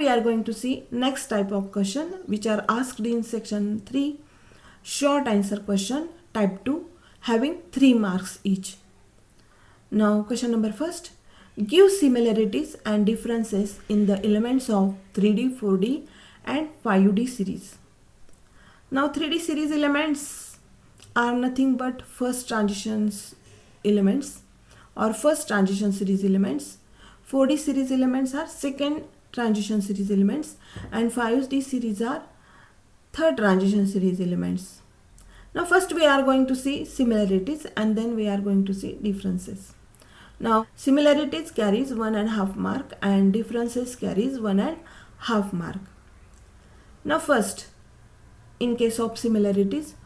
we are going to see next type of question which are asked in section 3, short answer question type 2, having 3 marks each. Now question number first, give similarities and differences in the elements of 3D, 4D and 5D series. Now 3D series elements are nothing but first transitions elements or first transition series elements. 4D series elements are second transition series elements, and 5D series are third transition series elements. Now first we are going to see similarities and then we are going to see differences. Now similarities carries 1.5 mark and differences carries 1.5 mark. Now first, in case of similarities,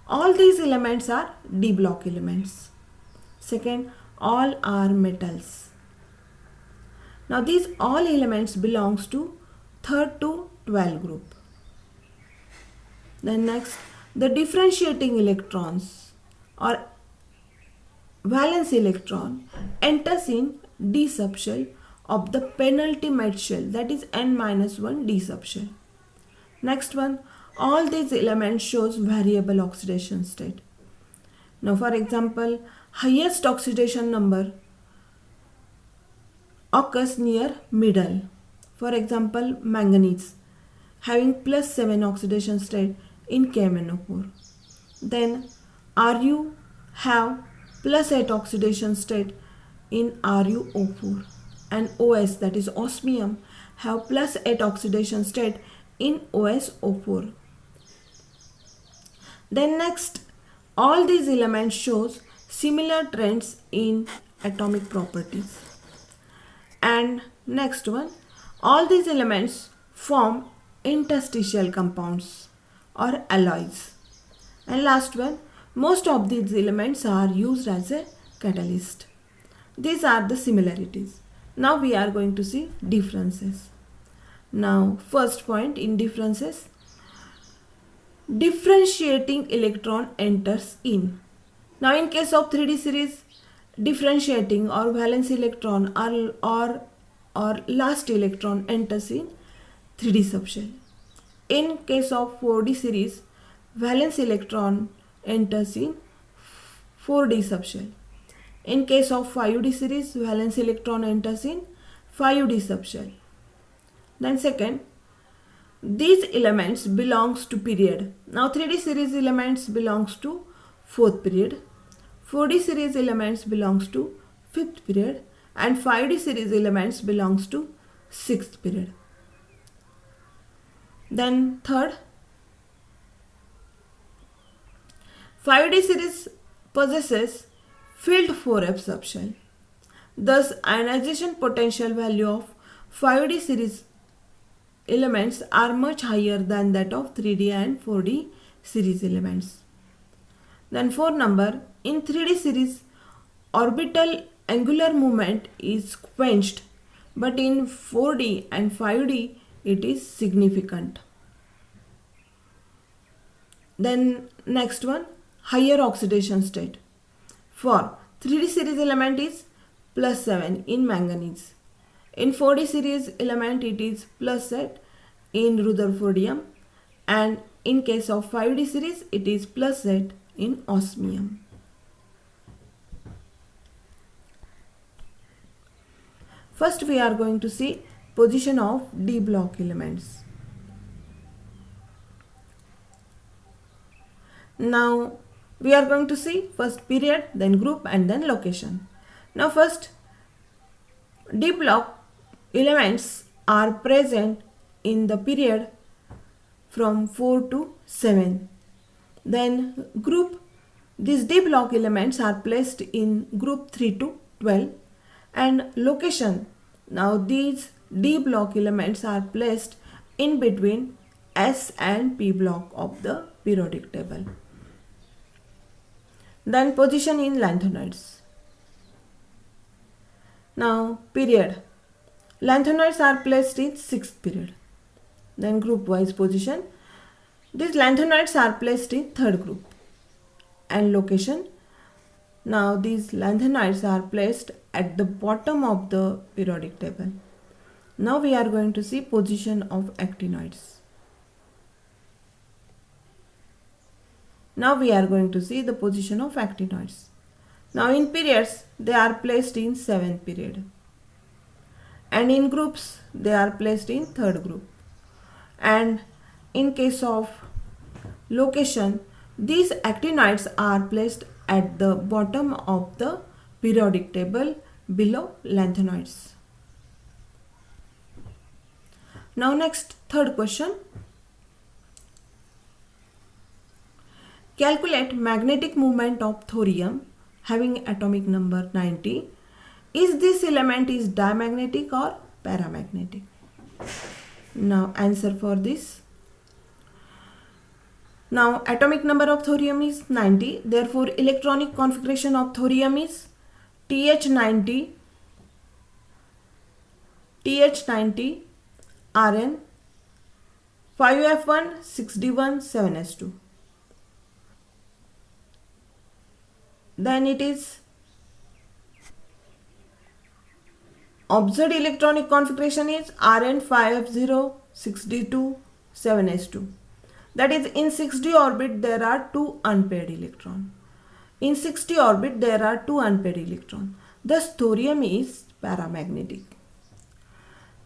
all these elements are D block elements. Second, all are metals. Now these all elements belongs to 3rd to 12 group. Then next, the differentiating electrons or valence electron enters in D subshell of the penultimate shell, that is n-1 D subshell. Next one, all these elements shows variable oxidation state. Now for example, highest oxidation number occurs near middle. For example, manganese having +7 oxidation state in KMnO4. Then Ru have +8 oxidation state in RuO4, and OS, that is osmium, have +8 oxidation state in OSO4. Then next, all these elements shows similar trends in atomic properties. And next one, all these elements form interstitial compounds or alloys. And last one, most of these elements are used as a catalyst. These are the similarities. Now we are going to see differences. Now first point in differences, differentiating electron enters in. Now in case of 3D series, differentiating or valence electron or last electron enters in 3D subshell. In case of 4D series, valence electron enters in 4D subshell. In case of 5D series, valence electron enters in 5D subshell. Then second, these elements belongs to period. Now 3D series elements belongs to 4th period, 4D series elements belongs to 5th period, and 5D series elements belongs to 6th period. Then third, 5D series possesses filled 4f subshell. Thus ionization potential value of 5D series elements are much higher than that of 3D and 4D series elements. Then 4 number, in 3D series orbital angular movement is quenched, but in 4D and 5D it is significant. Then next one, higher oxidation state. For 3D series element is +7 in manganese. In 4D series element it is +8 in rutherfordium, and in case of 5D series it is +8 in osmium. First we are going to see position of D block elements. Now we are going to see first period, then group, and then location. Now first, D block elements are present in the period from 4 to 7. Then group, these D block elements are placed in group 3 to 12. And location, now these D block elements are placed in between S and P block of the periodic table. Then position in lanthanoids. Now period, lanthanoids are placed in 6th period. Then group wise position, these lanthanoids are placed in 3rd group. And location, now these lanthanoids are placed at the bottom of the periodic table. Now we are going to see position of actinoids. Now we are going to see the position of actinoids. Now in periods they are placed in 7th period, and in groups they are placed in 3rd group, and in case of location these actinoids are placed at the bottom of the periodic table below lanthanoids. Now next, third question. Calculate magnetic moment of thorium having atomic number 90. Is this element is diamagnetic or paramagnetic? Now answer for this. Now atomic number of thorium is 90. Therefore electronic configuration of thorium is TH90, Rn 5f1 6d1 7s2. Then it is observed electronic configuration is Rn 5f0 6d2 7s2. That is, in 6d orbit there are 2 unpaired electrons. In 6d orbit there are 2 unpaired electrons. Thus thorium is paramagnetic.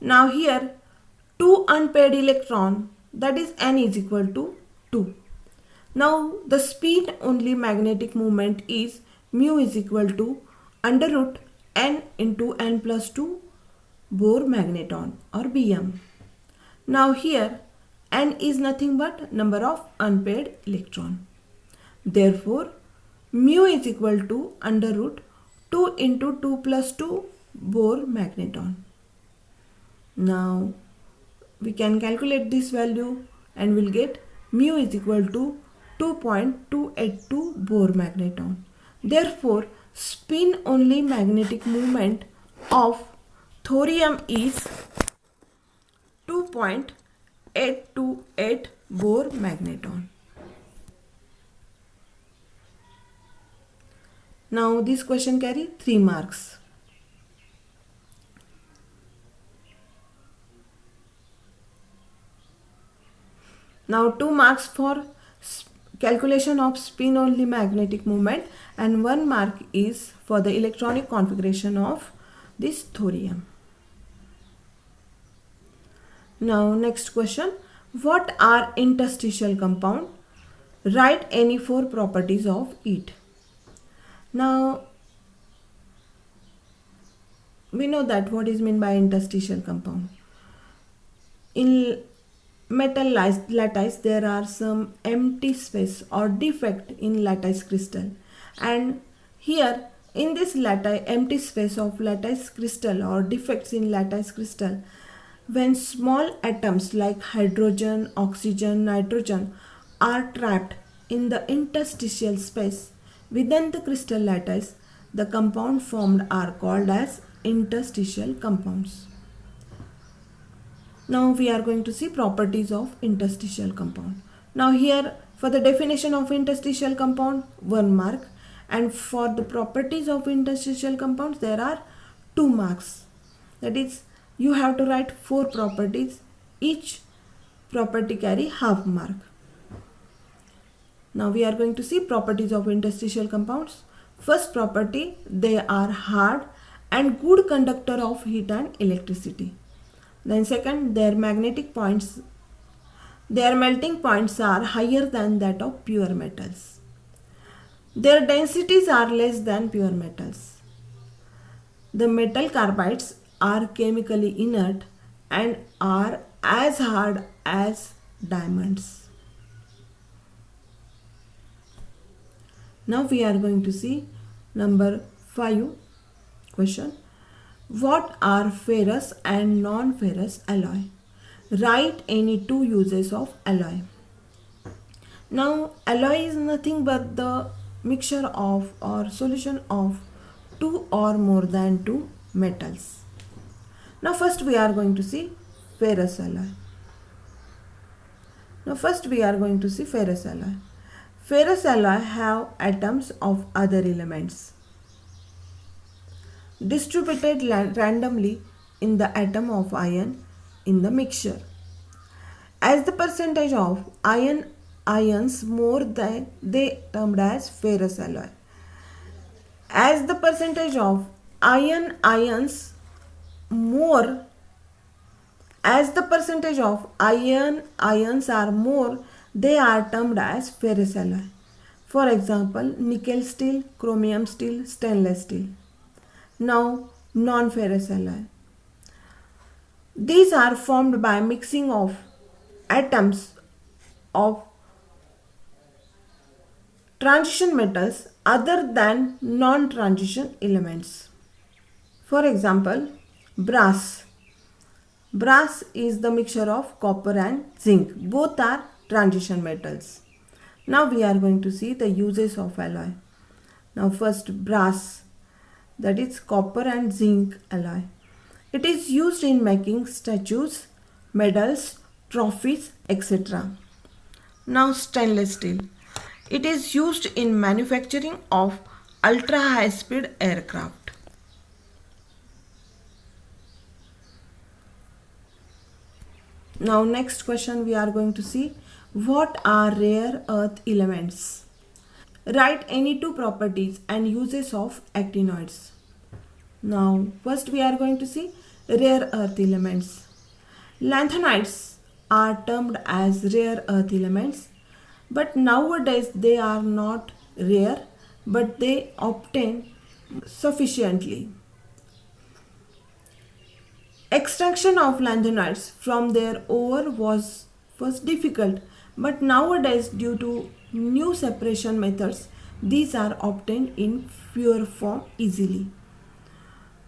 Now here 2 unpaired electron, that is n is equal to 2. Now the spin only magnetic moment is mu is equal to under root n into n plus 2 Bohr magneton or Bm. Now here n is nothing but number of unpaired electron. Therefore mu is equal to under root 2 into 2 plus 2 Bohr magneton. Now we can calculate this value and we'll get mu is equal to 2.282 Bohr magneton. Therefore spin only magnetic moment of thorium is 2.828 Bohr magneton. Now this question carry 3 marks. Now 2 marks for calculation of spin only magnetic moment and 1 mark is for the electronic configuration of this thorium. Now next question. What are interstitial compound? Write any 4 properties of it. Now we know that what is meant by interstitial compound. In metal lattice there are some empty space or defect in lattice crystal, and here in this empty space of lattice crystal or defects in lattice crystal, when small atoms like hydrogen, oxygen, nitrogen are trapped in the interstitial space within the crystal lattice, the compound formed are called as interstitial compounds. Now we are going to see properties of interstitial compound. Now here for the definition of interstitial compound 1 mark, and for the properties of interstitial compounds there are 2 marks. That is, you have to write 4 properties, each property carry half mark. Now we are going to see properties of interstitial compounds. First property, they are hard and good conductor of heat and electricity. Then second, their magnetic points, their melting points are higher than that of pure metals. Their densities are less than pure metals. The metal carbides are chemically inert and are as hard as diamonds. Now we are going to see number 5 question. What are ferrous and non-ferrous alloy? Write any 2 uses of alloy. Now alloy is nothing but the mixture of or solution of 2 or more than 2 metals. Now first we are going to see ferrous alloy. Ferrous alloy have atoms of other elements distributed randomly in the atom of iron in the mixture. As the percentage of ions more than they termed as ferrous alloy. As the percentage of ions more, as the percentage of ions are more, they are termed as ferrous alloy. For example, nickel steel, chromium steel, stainless steel. Now, non-ferrous alloy. These are formed by mixing of atoms of transition metals other than non-transition elements. For example, brass. Brass is the mixture of copper and zinc. Both are transition metals. Now we are going to see the uses of alloy. Now first, brass, that is copper and zinc alloy. It is used in making statues, medals, trophies, etc. Now stainless steel. It is used in manufacturing of ultra high speed aircraft. Now next question we are going to see, what are rare earth elements? Write any two properties and uses of actinoids. Now first we are going to see rare earth elements. Lanthanides are termed as rare earth elements, but nowadays they are not rare, but they obtain sufficiently. Extraction of lanthanides from their ore was first difficult, but nowadays due to new separation methods, these are obtained in pure form easily.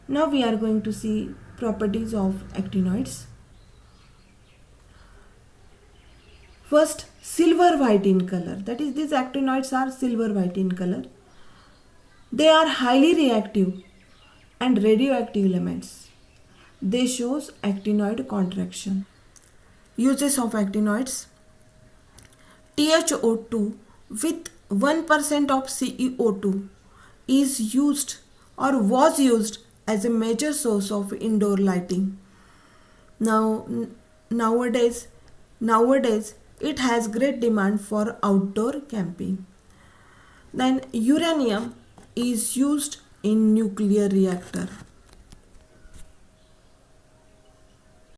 Now we are going to see properties of actinoids. First, silver white in color, that is, these actinoids are silver white in color. They are highly reactive and radioactive elements. They shows actinoid contraction. Uses of actinoids. THO2 with 1% of CEO2 is used or was used as a major source of indoor lighting. Nowadays it has great demand for outdoor camping. Then uranium is used in nuclear reactor.